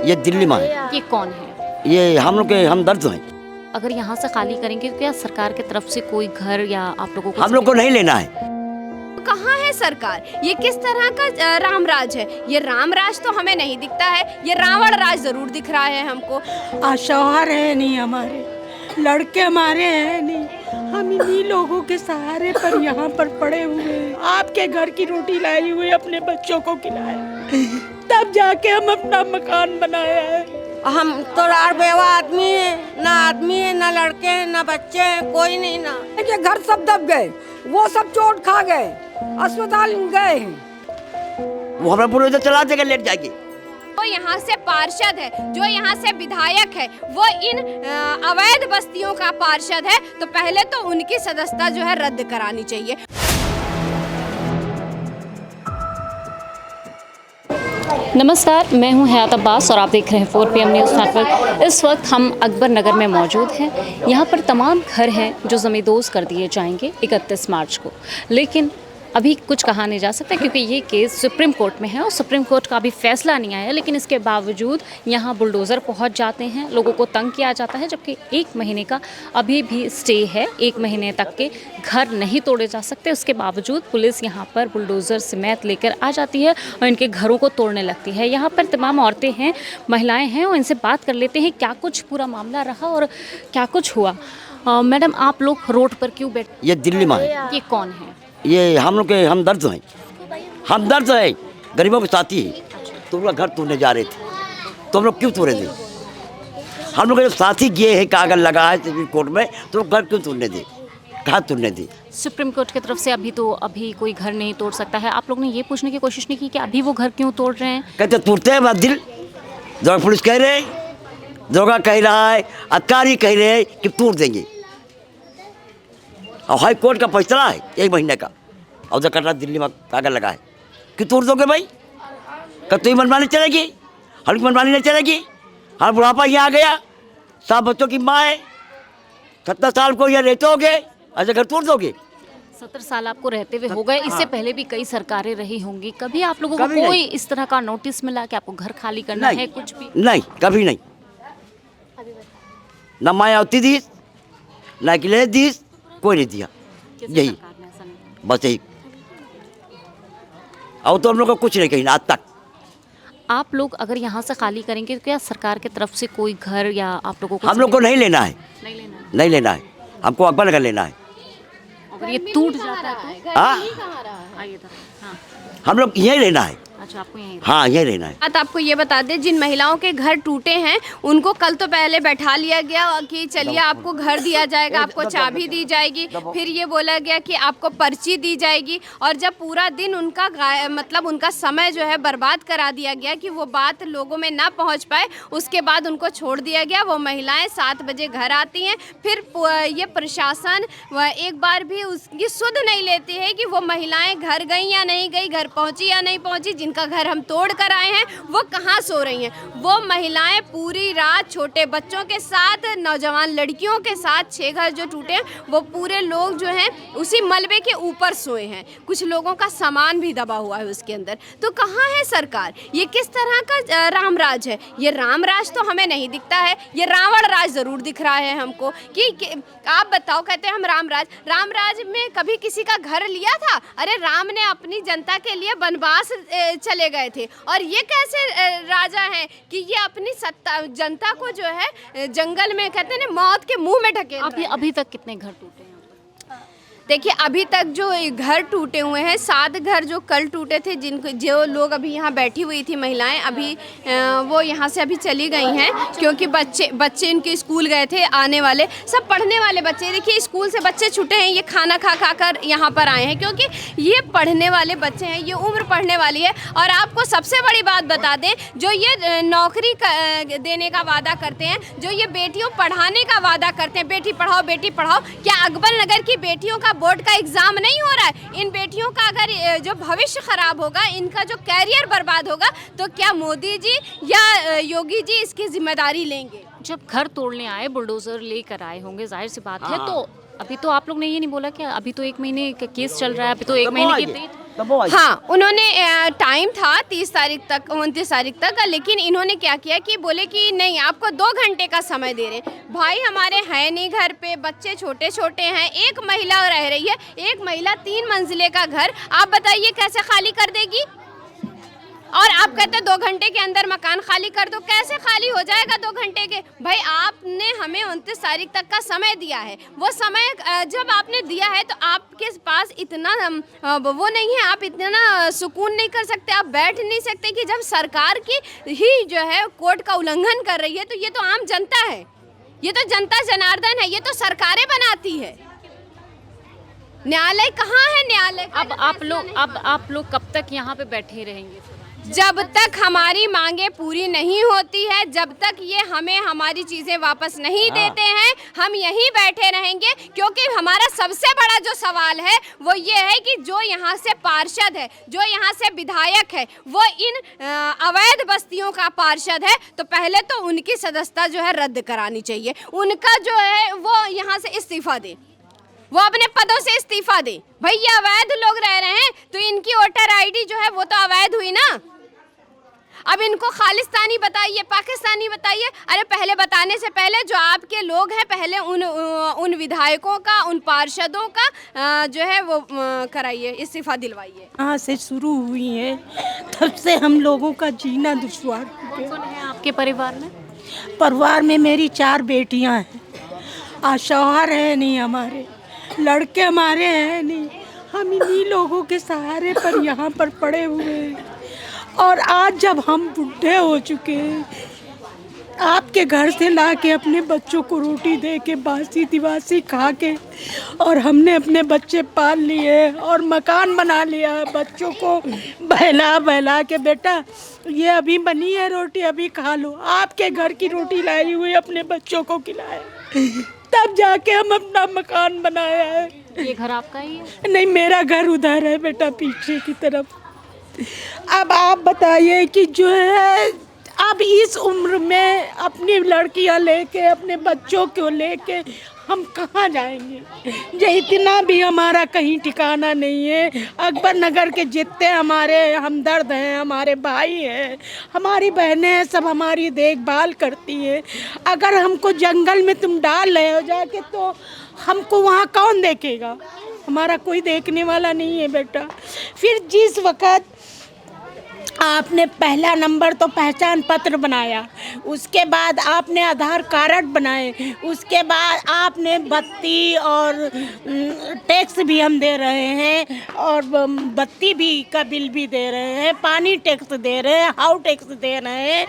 ये दिल्ली में है। ये कौन है? ये हम लोग के हमदर्द हैं। अगर यहाँ से खाली करेंगे तो क्या सरकार की तरफ से कोई घर या आप लोगों को हम लोग को नहीं लेना है। कहाँ है सरकार? ये किस तरह का राम राज है? ये राम राज तो हमें नहीं दिखता है, ये रावण राज जरूर दिख रहा है हमको। शौहर है नहीं, हमारे लड़के हमारे हैं नहीं, हम इन्हीं लोगों के सहारे पर यहाँ पर पड़े हुए हैं। आपके घर की रोटी लाई हुई अपने बच्चों को खिलाया, तब जाके हम अपना मकान बनाया है। हम तो लाड़ बेवा आदमी है, ना आदमी है, ना लड़के हैं, ना बच्चे हैं, कोई नहीं ना। ये घर सब दब गए, वो सब चोट खा गए, अस्पताल गए हैं। वो हमारा पूरे इधर चला देगा, लेट जाएगी। वो यहाँ से पार्षद है, जो यहाँ से विधायक है, वो इन अवैध बस्तियों का पार्षद है, तो पहले तो उनकी सदस्यता जो है रद्द करानी चाहिए। नमस्कार, मैं हूं हयात अब्बास और आप देख रहे हैं 4PM न्यूज़ नेटवर्क। इस वक्त हम अकबर नगर में मौजूद हैं। यहाँ पर तमाम घर हैं जो ज़मींदोज़ कर दिए जाएंगे 31 मार्च को, लेकिन अभी कुछ कहा नहीं जा सकता क्योंकि ये केस सुप्रीम कोर्ट में है और सुप्रीम कोर्ट का अभी फैसला नहीं आया। लेकिन इसके बावजूद यहाँ बुलडोज़र पहुँच जाते हैं, लोगों को तंग किया जाता है, जबकि 1 महीने का अभी भी स्टे है। 1 महीने तक के घर नहीं तोड़े जा सकते, उसके बावजूद पुलिस यहाँ पर बुलडोज़र समेत लेकर आ जाती है और इनके घरों को तोड़ने लगती है। यहाँ पर तमाम औरतें हैं, महिलाएँ हैं और इनसे बात कर लेते हैं क्या कुछ पूरा मामला रहा और क्या कुछ हुआ। मैडम, आप लोग रोड पर क्यों बैठे? ये दिल्ली में है। ये कौन है? ये हम लोग के हमदर्द हैं। हमदर्द है, गरीबों के साथी है। तो उनका घर तोड़ने जा रहे थे, तो हम लोग क्यों तोड़े थे? हम लोग के जो साथी ये है, कागज लगा है सुप्रीम कोर्ट में, तो घर क्यों तोड़ने दे? कहाँ तोड़ने दे? सुप्रीम कोर्ट की तरफ से अभी कोई घर नहीं तोड़ सकता है। आप लोग ने ये पूछने की कोशिश नहीं की कि अभी वो घर क्यों तोड़ रहे हैं? कहते तोड़ते हैं बात दिल। दरोगा पुलिस कह रहे हैं, दरोगा कह रहा है, अधिकारी कह रहे हैं कि तोड़ देंगे। और हाई कोर्ट का फैसला है 1 महीने का, और उधर कटरा दिल्ली में कागज लगा है कि तोड़ दोगे भाई? कब तुम्हें मनमानी चलेगी? हल्की मनमानी नहीं चलेगी। हर बुढ़ापा यहाँ आ गया, 7 बच्चों की माँ है, 70 साल को यहाँ रहते होगे, ऐसे घर तोड़ दोगे? 70 साल आपको रहते हुए हो गए। इससे पहले भी कई सरकारें रही होंगी, कभी आप लोगों को कभी कोई नहीं। इस तरह का नोटिस मिला कि आपको घर खाली करना है? कुछ भी नहीं, कभी नहीं। न मायावती दी, न अखिलेश दी, कोई नहीं दिया। यही सरकार ने ऐसा नहीं? बस यही। और तो हम लोग को कुछ नहीं कही आज तक। आप लोग अगर यहाँ से खाली करेंगे तो क्या सरकार की तरफ से कोई घर या आप लोगों को हम लोग को नहीं लेना है, नहीं लेना है? नहीं लेना है। हमको अकबर नगर लेना है। अगर ये टूट जाता है तो हाँ, आइए इधर। हाँ, हम लोग यही लेना है। अच्छा, आपको यहीं हाँ, यही लेना है। बात आपको ये बता दें, जिन महिलाओं के घर टूटे हैं उनको कल तो पहले बैठा लिया गया कि चलिए आपको घर दिया जाएगा, आपको चाबी दी जाएगी, फिर ये बोला गया कि आपको पर्ची दी जाएगी, और जब पूरा दिन उनका मतलब उनका समय जो है बर्बाद करा दिया गया कि वो बात लोगों में ना पहुंच पाए, उसके बाद उनको छोड़ दिया गया। वो महिलाएं 7 बजे घर आती हैं, फिर ये प्रशासन एक बार भी उसकी सुध नहीं लेती है कि वो महिलाएं घर गई या नहीं गई, घर पहुंची या नहीं पहुंची। जिनका घर हम तोड़ कर आए हैं वो कहाँ सो रही हैं? वो महिलाएं पूरी रात छोटे बच्चों के साथ, नौजवान लड़कियों के साथ, 6 घर जो टूटे हैं वो पूरे लोग जो हैं उसी मलबे के ऊपर सोए हैं। कुछ लोगों का सामान भी दबा हुआ है उसके अंदर। तो कहाँ है सरकार? ये किस तरह का राम राज है? ये राम राज तो हमें नहीं दिखता है, ये रावण राज जरूर दिख रहा है हमको। कि आप बताओ, कहते हैं हम राम राज में कभी किसी का घर लिया था? अरे राम ने अपनी जनता के लिए वनवास चले गए थे, और ये कैसे राजा हैं कि ये अपनी सत्ता जनता को जो है जंगल में, कहते हैं ना, मौत के मुंह में ढकेल। अभी तक कितने घर टूटे हैं? देखिए, अभी तक जो घर टूटे हुए हैं 7 घर जो कल टूटे थे, जो लोग अभी यहाँ बैठी हुई थी महिलाएं, अभी वो यहाँ से अभी चली गई हैं क्योंकि बच्चे इनके स्कूल गए थे, आने वाले सब पढ़ने वाले बच्चे। देखिए, स्कूल से बच्चे छूटे हैं, ये खाना खा कर यहाँ पर आए हैं क्योंकि ये पढ़ने वाले बच्चे हैं, ये उम्र पढ़ने वाली है। और आपको सबसे बड़ी बात बता दें, जो ये नौकरी देने का वादा करते हैं, जो ये बेटियों पढ़ाने का वादा करते हैं, बेटी पढ़ाओ, क्या अकबर नगर की बेटियों का बोर्ड का एग्जाम नहीं हो रहा है? इन बेटियों का अगर जो भविष्य खराब होगा, इनका जो कैरियर बर्बाद होगा, तो क्या मोदी जी या योगी जी इसकी जिम्मेदारी लेंगे? जब घर तोड़ने आए, बुलडोजर लेकर आए होंगे, जाहिर सी बात है। तो अभी तो आप लोग ने ये नहीं बोला कि अभी तो 1 महीने का केस चल रहा है, अभी तो 1 महीने की डेट तब वो आई। हाँ, उन्होंने टाइम था 30 तारीख तक, 29 तारीख तक, लेकिन इन्होंने क्या किया कि बोले कि नहीं, आपको 2 घंटे का समय दे रहे हैं। भाई हमारे हैं नहीं घर पे, बच्चे छोटे छोटे हैं, एक महिला रह रही है, एक महिला 3 मंजिले का घर, आप बताइए कैसे खाली कर देगी? और आप कहते हैं 2 घंटे के अंदर मकान खाली कर दो, कैसे खाली हो जाएगा 2 घंटे के? भाई आपने हमें 29 तारीख तक का समय दिया है, वो समय जब आपने दिया है तो आपके पास इतना वो नहीं है, आप इतना सुकून नहीं कर सकते, आप बैठ नहीं सकते कि जब सरकार की ही जो है कोर्ट का उल्लंघन कर रही है, तो ये तो आम जनता है, ये तो जनता जनार्दन है, ये तो सरकारें बनाती है। न्यायालय कहाँ है? न्यायालय अब आप लोग कब तक यहाँ पे बैठे रहेंगे? जब तक हमारी मांगे पूरी नहीं होती है, जब तक ये हमें हमारी चीज़ें वापस नहीं देते हैं, हम यहीं बैठे रहेंगे। क्योंकि हमारा सबसे बड़ा जो सवाल है वो ये है कि जो यहाँ से पार्षद है, जो यहाँ से विधायक है, वो इन अवैध बस्तियों का पार्षद है, तो पहले तो उनकी सदस्यता जो है रद्द करानी चाहिए, उनका जो है वो यहाँ से इस्तीफा दे, वो अपने पदों से इस्तीफा दे। भाई ये अवैध लोग रह रहे हैं तो इनकी वोटर आईडी जो है वो तो अवैध हुई ना। अब इनको खालिस्तानी बताइए, पाकिस्तानी बताइए, अरे पहले बताने से पहले जो आपके लोग हैं, पहले उन विधायकों का, उन पार्षदों का जो है वो कराइए, इस्तीफा दिलवाइए। यहाँ से शुरू हुई है, तब से हम लोगों का जीना दुश्वार हो गया। कौन है आपके परिवार में? परिवार में मेरी 4 बेटियां हैं, शौहर है नहीं, हमारे लड़के हमारे हैं नहीं, हम इन्हीं लोगों के सहारे पर यहाँ पर पड़े हुए हैं। और आज जब हम बूढ़े हो चुके हैं, आपके घर से ला के अपने बच्चों को रोटी दे के बासी तिवासी खा के, और हमने अपने बच्चे पाल लिए और मकान बना लिया है, बच्चों को बहला बहला के, बेटा ये अभी बनी है रोटी, अभी खा लो, आपके घर की रोटी लाई हुई अपने बच्चों को खिलाए, तब जाके हम अपना मकान बनाया है। ये घर आपका ही है? नहीं, मेरा घर उधर है बेटा, पीछे की तरफ। अब आप बताइए कि जो है, अब इस उम्र में अपनी लड़कियां लेके, अपने बच्चों को लेके हम कहाँ जाएंगे? जो इतना भी हमारा कहीं ठिकाना नहीं है। अकबर नगर के जितने हमारे हमदर्द हैं, हमारे भाई हैं, हमारी बहनें हैं, सब हमारी देखभाल करती है। अगर हमको जंगल में तुम डाल रहे हो जाके, तो हमको वहाँ कौन देखेगा? हमारा कोई देखने वाला नहीं है बेटा। फिर जिस वक़्त आपने पहला नंबर तो पहचान पत्र बनाया, उसके बाद आपने आधार कार्ड बनाए, उसके बाद आपने बत्ती और टैक्स भी हम दे रहे हैं, और बत्ती भी का बिल भी दे रहे हैं, पानी टैक्स दे रहे हैं, हाउस टैक्स दे रहे हैं।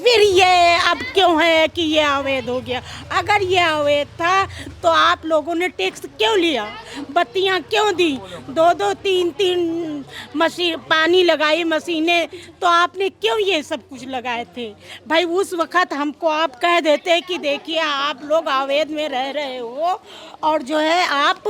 फिर ये अब क्यों है कि ये अवैध हो गया? अगर ये अवैध था तो आप लोगों ने टैक्स क्यों लिया? बत्तियां क्यों दी? 2-2, 3-3 मशीन पानी लगाई मशीनें, तो आपने क्यों ये सब कुछ लगाए थे? भाई उस वक़्त हमको आप कह देते कि देखिए आप लोग अवैध में रह रहे हो, और जो है आप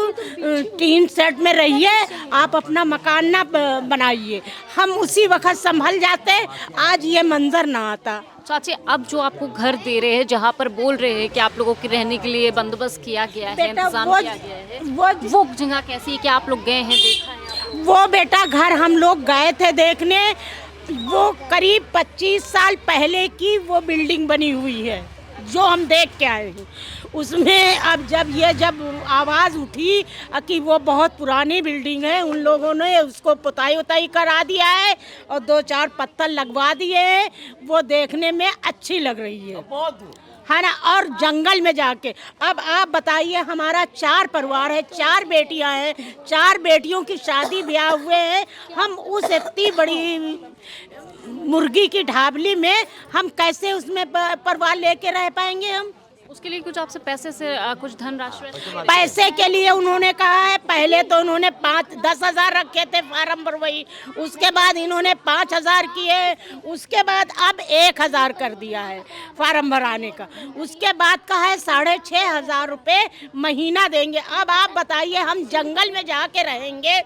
टीन सेट में रहिए, आप अपना मकान ना बनाइए, हम उसी वक़्त संभल जाते, आज ये मंजर ना आता। चाची, अब जो आपको घर दे रहे हैं, जहाँ पर बोल रहे हैं कि आप लोगों के रहने के लिए बंदोबस्त किया गया है, इंतजाम किया गया है, वो जगह कैसी है? कि आप लोग गए हैं, देखा है? वो बेटा घर हम लोग गए थे देखने, वो करीब 25 साल पहले की वो बिल्डिंग बनी हुई है जो हम देख के आए हैं। उसमें अब जब आवाज़ उठी कि वो बहुत पुरानी बिल्डिंग है, उन लोगों ने उसको पुताई उताई करा दिया है और 2-4 पत्थर लगवा दिए हैं, वो देखने में अच्छी लग रही है ना। और जंगल में जाके, अब आप बताइए, हमारा 4 परिवार है, 4 बेटियां हैं, 4 बेटियों की शादी ब्याह हुए हैं, हम उस इतनी बड़ी मुर्गी की ढाबली में हम कैसे उसमें परिवार लेके रह पाएंगे? हम उसके लिए कुछ आपसे पैसे से कुछ धनराशि? पैसे के लिए उन्होंने कहा है, पहले तो उन्होंने 10 हज़ार रखे थे फार्म भरवाई, उसके बाद इन्होंने 5 हज़ार किए, उसके बाद अब 1 हज़ार कर दिया है फार्म भराने का, उसके बाद कहा है 6,500 रुपये महीना देंगे। अब आप बताइए, हम जंगल में जाके रहेंगे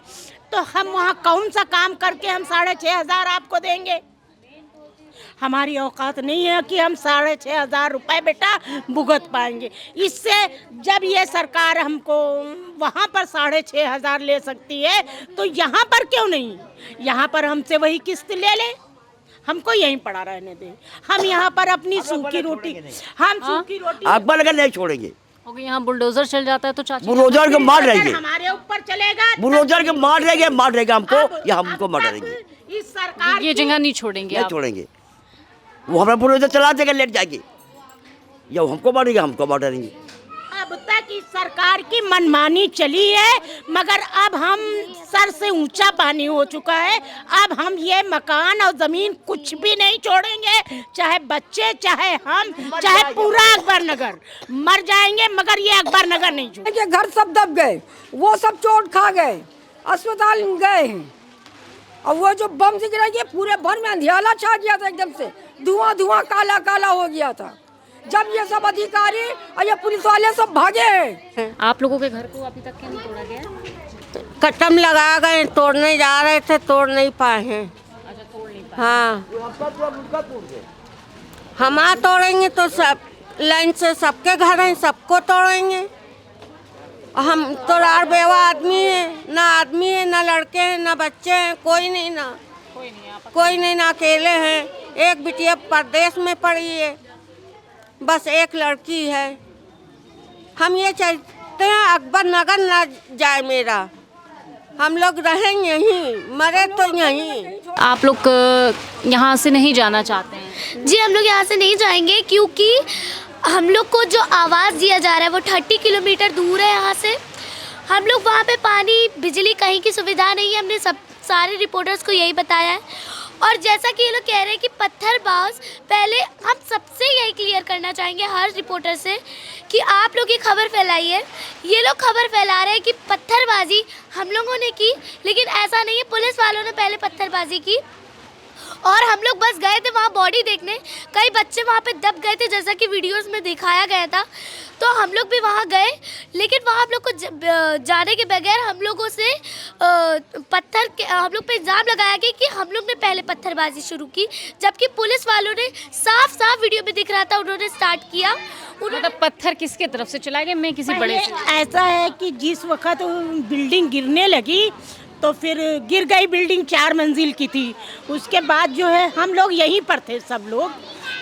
तो हम वहाँ कौन सा काम करके हम 6,500 आपको देंगे? हमारी औकात नहीं है कि हम 6,500 रुपये बेटा भुगत पाएंगे। इससे जब ये सरकार हमको वहाँ पर 6,500 ले सकती है तो यहाँ पर क्यों नहीं? यहाँ पर हमसे वही किस्त ले ले, हमको यहीं पड़ा रहने दे। हम यहाँ पर अपनी सूखी रोटी, हम सूखी रोटी अकबर नगर नहीं छोड़ेंगे। ओके, यहाँ बुलडोजर चल जाता है तो चाची बुलडोजर के मार रहेंगे, हमारे ऊपर चलेगा, बुलडोजर के मार रहेंगे हमको, या हमको मार रहेंगे। इस सरकार ये जगह नहीं छोड़ेंगे नहीं आप। छोड़ेंगे। वो हमारा बुलडोजर चला देगा, लेट जाएंगे, या वो हमको मारेंगे, हमको मार रहेंगे। अब तक इस सरकार की मनमानी चली है, मगर अब हम सर से ऊंचा पानी हो चुका है। अब हम ये मकान और जमीन कुछ भी नहीं छोड़ेंगे, चाहे बच्चे, चाहे हम, चाहे पूरा अकबर नगर मर जाएंगे, मगर ये अकबर नगर नहीं छोड़ेंगे। घर सब दब गए, वो सब चोट खा गए, अस्पताल गए हैं। और वो जो बम से गिरा, ये पूरे भर में अंधियाला छा गया था, एकदम से धुआं धुआं काला काला हो गया था। जब ये सब अधिकारी और ये पुलिस वाले सब भागे हैं। आप लोगों के घर को अभी तक क्यों नहीं तोड़ा गया? कटम लगा गए, तोड़ने जा रहे थे, तोड़ नहीं पाए हैं। अच्छा, तोड़ नहीं पाए। हाँ, हम तोड़ेंगे तो सब लाइन से सबके घर हैं, सबको तोड़ेंगे। हम तो रार बेवा आदमी है, ना आदमी है, ना लड़के हैं, ना बच्चे हैं, कोई नहीं ना अकेले हैं। एक बिटिया परदेश में पड़ी है, बस एक लड़की है। हम ये चाहते हैं अकबर नगर ना जाए मेरा, हम लोग रहेंगे यहीं, मरे तो यहीं। आप लोग यहाँ से नहीं जाना चाहते हैं? जी, हम लोग यहाँ से नहीं जाएंगे क्योंकि हम लोग को जो आवाज़ दिया जा रहा है वो 30 किलोमीटर दूर है यहाँ से। हम लोग वहाँ पे पानी, बिजली, कहीं की सुविधा नहीं है। हमने सब सारे रिपोर्टर्स को यही बताया है। और जैसा कि ये लोग कह रहे हैं कि पत्थरबाज, पहले हम सबसे यही क्लियर करना चाहेंगे हर रिपोर्टर से कि आप लोग ये खबर फैलाइए। ये लोग खबर फैला रहे हैं कि पत्थरबाजी हम लोगों ने की, लेकिन ऐसा नहीं है। पुलिस वालों ने पहले पत्थरबाजी की और हम लोग बस गए थे वहाँ बॉडी देखने। कई बच्चे वहाँ पे दब गए थे, जैसा कि वीडियोस में दिखाया गया था। तो हम लोग भी वहाँ गए, लेकिन वहाँ हम लोग को जाने के बगैर हम लोगों से हम लोग पे इल्ज़ाम लगाया गया कि हम लोग ने पहले पत्थरबाजी शुरू की, जबकि पुलिस वालों ने साफ साफ वीडियो में दिख रहा था उन्होंने स्टार्ट किया। मतलब पत्थर किसके तरफ से चलाए गए? मैं किसी बड़े से? ऐसा है कि जिस वक्त बिल्डिंग गिरने लगी तो फिर गिर गई बिल्डिंग, 4 मंजिल की थी। उसके बाद जो है हम लोग यहीं पर थे सब लोग,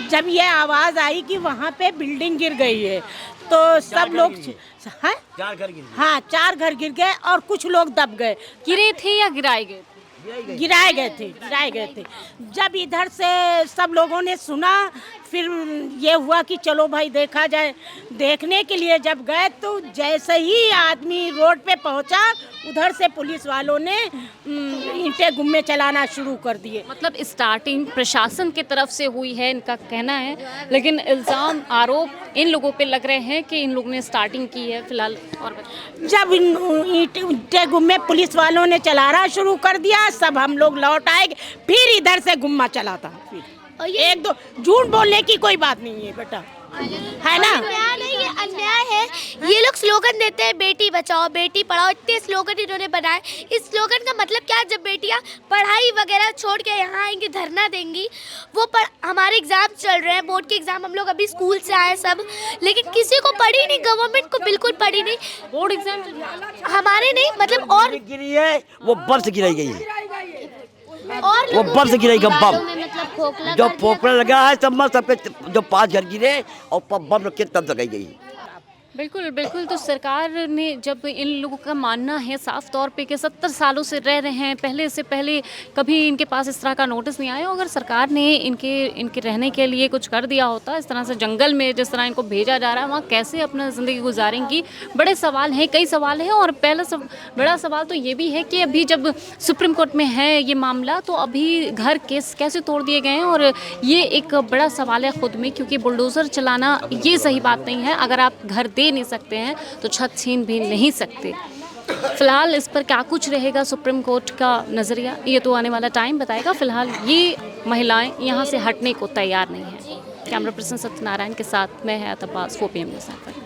जब ये आवाज़ आई कि वहाँ पे बिल्डिंग गिर गई है तो सब लोग, हाँ 4 घर गिर गए। हाँ 4 घर गिर गए और कुछ लोग दब गए। गिरे थे या गिराए गए थे? गिराए गए थे। जब इधर से सब लोगों ने सुना, फिर ये हुआ कि चलो भाई देखा जाए। देखने के लिए जब गए तो जैसे ही आदमी रोड पे पहुंचा, उधर से पुलिस वालों ने ईंटें गुम्मे चलाना शुरू कर दिए। मतलब स्टार्टिंग प्रशासन की तरफ से हुई है, इनका कहना है, लेकिन इल्ज़ाम, आरोप इन लोगों पे लग रहे हैं कि इन लोगों ने स्टार्टिंग की है फिलहाल। और जब ईंटें गुम्मे पुलिस वालों ने चलाना शुरू कर दिया, सब हम लोग लौट आए, फिर इधर से गुम्मा चला था। फिर एक दो झूठ बोलने की कोई बात नहीं है बेटा, है ना? अन्याय नहीं, ये अन्याय है। ये लोग स्लोगन देते हैं बेटी बचाओ बेटी पढ़ाओ, इतने स्लोगन इन्होंने बनाए। इस स्लोगन का मतलब क्या? जब बेटियां पढ़ाई वगैरह छोड़ के यहाँ आएंगी, धरना देंगी, वो हमारे एग्जाम चल रहे हैं, बोर्ड के एग्जाम, हम लोग अभी स्कूल से आए सब, लेकिन किसी को पढ़ी नहीं, गवर्नमेंट को बिल्कुल पढ़ी नहीं। बोर्ड एग्जाम हमारे नहीं, मतलब और गिरी है, वो बम से गिराई गई है, वो लोगों बम से गिराई गई, बालों बम में मतलब खोखला जो कर दिया। पोपड़ा लगा है सब पे, जो 5 घर गिरे और बम रख के तब लगाई गई। बिल्कुल बिल्कुल। तो सरकार ने, जब इन लोगों का मानना है साफ तौर पे कि 70 सालों से रह रहे हैं, पहले से पहले कभी इनके पास इस तरह का नोटिस नहीं आया, अगर सरकार ने इनके रहने के लिए कुछ कर दिया होता, इस तरह से जंगल में जिस तरह इनको भेजा जा रहा है, वहाँ कैसे अपना ज़िंदगी गुजारेंगी? बड़े सवाल हैं, कई सवाल हैं। और पहला बड़ा सवाल तो ये भी है कि अभी जब सुप्रीम कोर्ट में है ये मामला, तो अभी घर केस कैसे तोड़ दिए गए हैं? और ये एक बड़ा सवाल है खुद में, क्योंकि बुलडोज़र चलाना ये सही बात नहीं है। अगर आप घर दे नहीं सकते हैं तो छत छीन भी नहीं सकते। फिलहाल इस पर क्या कुछ रहेगा सुप्रीम कोर्ट का नज़रिया, ये तो आने वाला टाइम बताएगा। फिलहाल ये महिलाएं यहाँ से हटने को तैयार नहीं हैं। कैमरा पर्सन सत्यनारायण के साथ मैं हयात अब्बास, 4PM न्यूज़ नेटवर्क।